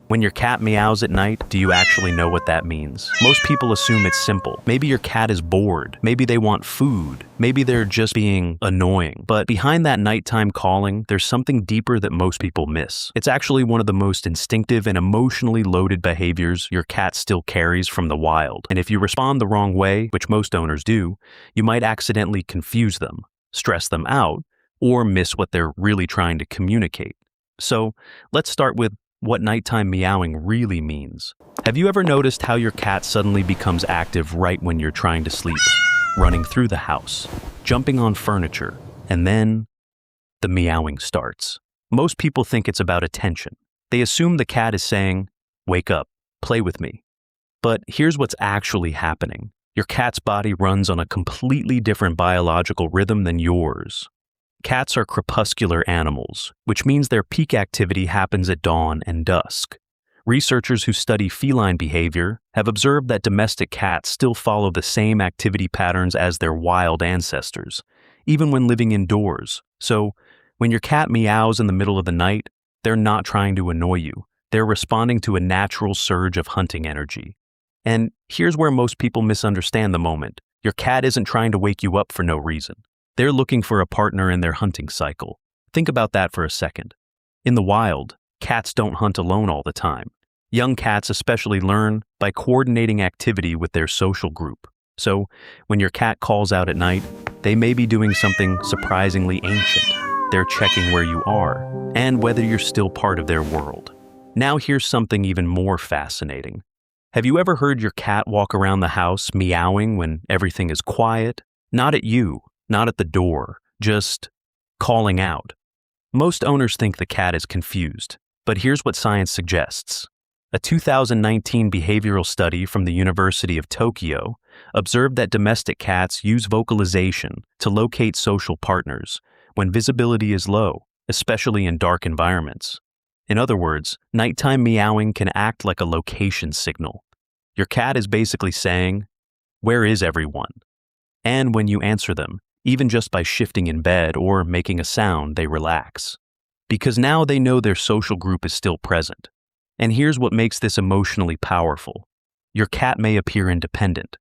When your cat meows at night, do you actually know what that means? Most people assume it's simple. Maybe your cat is bored. Maybe they want food. Maybe they're just being annoying. But behind that nighttime calling, there's something deeper that most people miss. It's actually one of the most instinctive and emotionally loaded behaviors your cat still carries from the wild. And if you respond the wrong way, which most owners do, you might accidentally confuse them, stress them out, or miss what they're really trying to communicate. So let's start with what nighttime meowing really means. Have you ever noticed how your cat suddenly becomes active right when you're trying to sleep, running through the house, jumping on furniture, and then the meowing starts? Most people think it's about attention. They assume the cat is saying, "Wake up, play with me." But here's what's actually happening. Your cat's body runs on a completely different biological rhythm than yours. Cats are crepuscular animals, which means their peak activity happens at dawn and dusk. Researchers who study feline behavior have observed that domestic cats still follow the same activity patterns as their wild ancestors, even when living indoors. So, when your cat meows in the middle of the night, they're not trying to annoy you. They're responding to a natural surge of hunting energy. And here's where most people misunderstand the moment. Your cat isn't trying to wake you up for no reason. They're looking for a partner in their hunting cycle. Think about that for a second. In the wild, cats don't hunt alone all the time. Young cats especially learn by coordinating activity with their social group. So, when your cat calls out at night, they may be doing something surprisingly ancient. They're checking where you are and whether you're still part of their world. Now here's something even more fascinating. Have you ever heard your cat walk around the house meowing when everything is quiet? Not at you. Not at the door, just calling out. Most owners think the cat is confused, but here's what science suggests. A 2019 behavioral study from the University of Tokyo observed that domestic cats use vocalization to locate social partners when visibility is low, especially in dark environments. In other words, nighttime meowing can act like a location signal. Your cat is basically saying, "Where is everyone?" And when you answer them, even just by shifting in bed or making a sound, they relax. Because now they know their social group is still present. And here's what makes this emotionally powerful. Your cat may appear independent,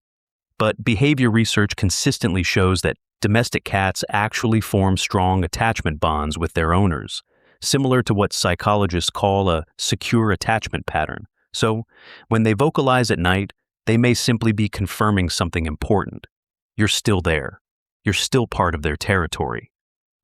but behavior research consistently shows that domestic cats actually form strong attachment bonds with their owners, similar to what psychologists call a secure attachment pattern. So, when they vocalize at night, they may simply be confirming something important. You're still there. You're still part of their territory.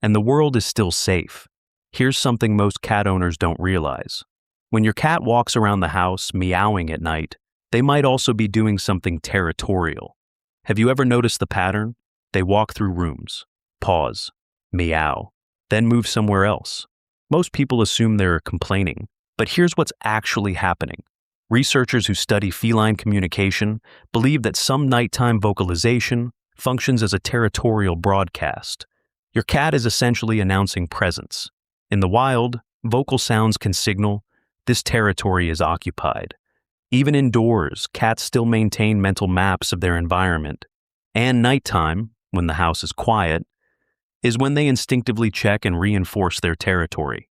And the world is still safe. Here's something most cat owners don't realize. When your cat walks around the house meowing at night, they might also be doing something territorial. Have you ever noticed the pattern? They walk through rooms, pause, meow, then move somewhere else. Most people assume they're complaining, but here's what's actually happening. Researchers who study feline communication believe that some nighttime vocalization functions as a territorial broadcast. Your cat is essentially announcing presence. In the wild, vocal sounds can signal this territory is occupied. Even indoors, cats still maintain mental maps of their environment. And nighttime, when the house is quiet, is when they instinctively check and reinforce their territory.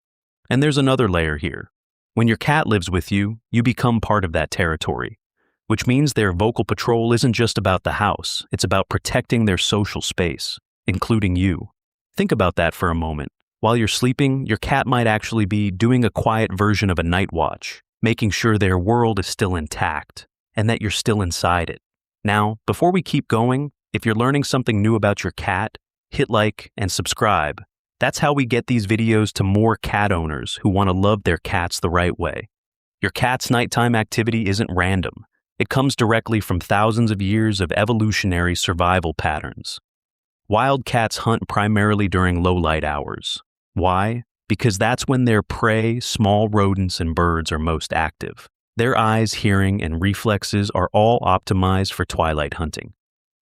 And there's another layer here. When your cat lives with you, you become part of that territory, which means their vocal patrol isn't just about the house, it's about protecting their social space, including you. Think about that for a moment. While you're sleeping, your cat might actually be doing a quiet version of a night watch, making sure their world is still intact and that you're still inside it. Now, before we keep going, if you're learning something new about your cat, hit like and subscribe. That's how we get these videos to more cat owners who want to love their cats the right way. Your cat's nighttime activity isn't random. It comes directly from thousands of years of evolutionary survival patterns. Wild cats hunt primarily during low-light hours. Why? Because that's when their prey, small rodents and birds, are most active. Their eyes, hearing, and reflexes are all optimized for twilight hunting.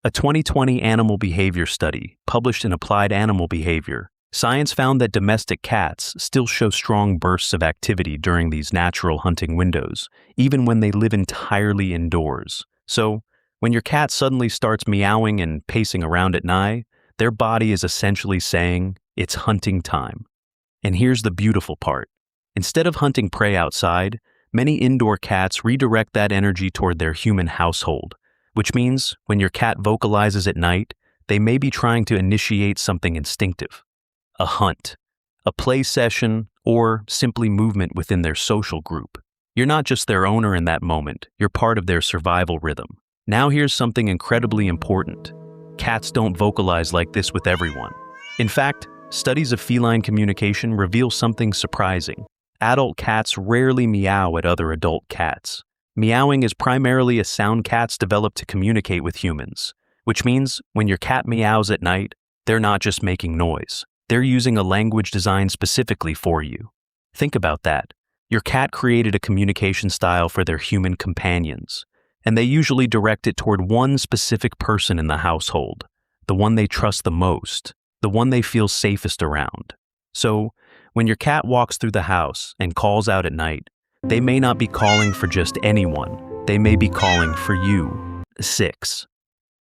A 2020 animal behavior study, published in Applied Animal Behavior, science found that domestic cats still show strong bursts of activity during these natural hunting windows, even when they live entirely indoors. So, when your cat suddenly starts meowing and pacing around at night, their body is essentially saying, it's hunting time. And here's the beautiful part. Instead of hunting prey outside, Many indoor cats redirect that energy toward their human household, which means when your cat vocalizes at night, they may be trying to initiate something instinctive. A hunt, a play session, or simply movement within their social group. You're not just their owner in that moment, you're part of their survival rhythm. Now here's something incredibly important. Cats don't vocalize like this with everyone. In fact, studies of feline communication reveal something surprising. Adult cats rarely meow at other adult cats. Meowing is primarily a sound cats develop to communicate with humans, which means when your cat meows at night, they're not just making noise. They're using a language designed specifically for you. Think about that. Your cat created a communication style for their human companions, and they usually direct it toward one specific person in the household, the one they trust the most, the one they feel safest around. So, when your cat walks through the house and calls out at night, they may not be calling for just anyone, they may be calling for you. 6.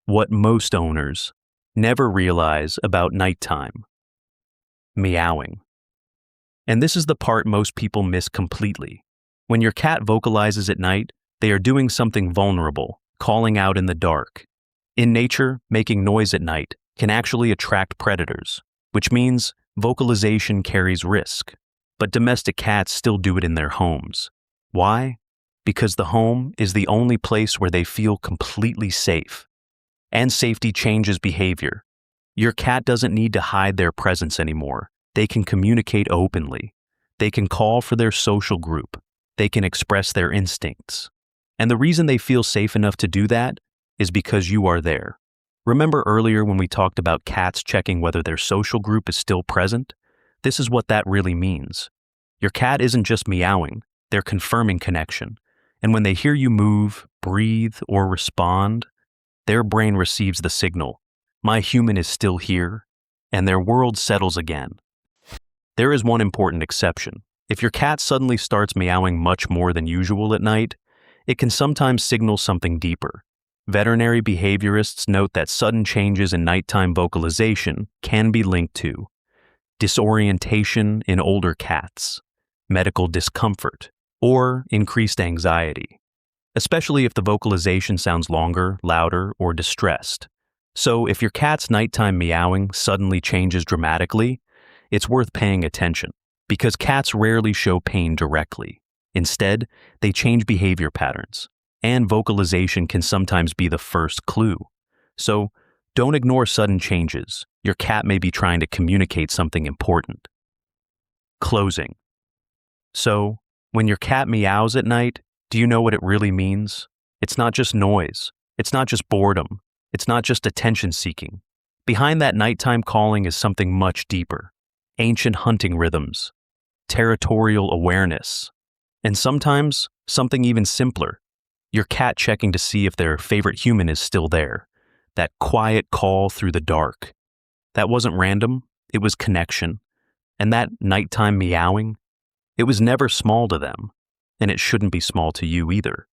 What most owners never realize about nighttime. Meowing. And this is the part most people miss completely. When your cat vocalizes at night, they are doing something vulnerable, calling out in the dark. In nature, making noise at night can actually attract predators, which means vocalization carries risk. But domestic cats still do it in their homes. Why? Because the home is the only place where they feel completely safe. And safety changes behavior. Your cat doesn't need to hide their presence anymore. They can communicate openly. They can call for their social group. They can express their instincts. And the reason they feel safe enough to do that is because you are there. Remember earlier when we talked about cats checking whether their social group is still present? This is what that really means. Your cat isn't just meowing, they're confirming connection. And when they hear you move, breathe, or respond, their brain receives the signal, my human is still here, and their world settles again. There is one important exception. If your cat suddenly starts meowing much more than usual at night, it can sometimes signal something deeper. Veterinary behaviorists note that sudden changes in nighttime vocalization can be linked to disorientation in older cats, medical discomfort, or increased anxiety, especially if the vocalization sounds longer, louder, or distressed. So if your cat's nighttime meowing suddenly changes dramatically, it's worth paying attention, because cats rarely show pain directly. Instead, they change behavior patterns, and vocalization can sometimes be the first clue. So, don't ignore sudden changes. Your cat may be trying to communicate something important. Closing. So, when your cat meows at night, do you know what it really means? It's not just noise. It's not just boredom. It's not just attention seeking. Behind that nighttime calling is something much deeper. Ancient hunting rhythms, territorial awareness, and sometimes something even simpler. Your cat checking to see if their favorite human is still there. That quiet call through the dark. That wasn't random, it was connection. And that nighttime meowing, it was never small to them, and it shouldn't be small to you either.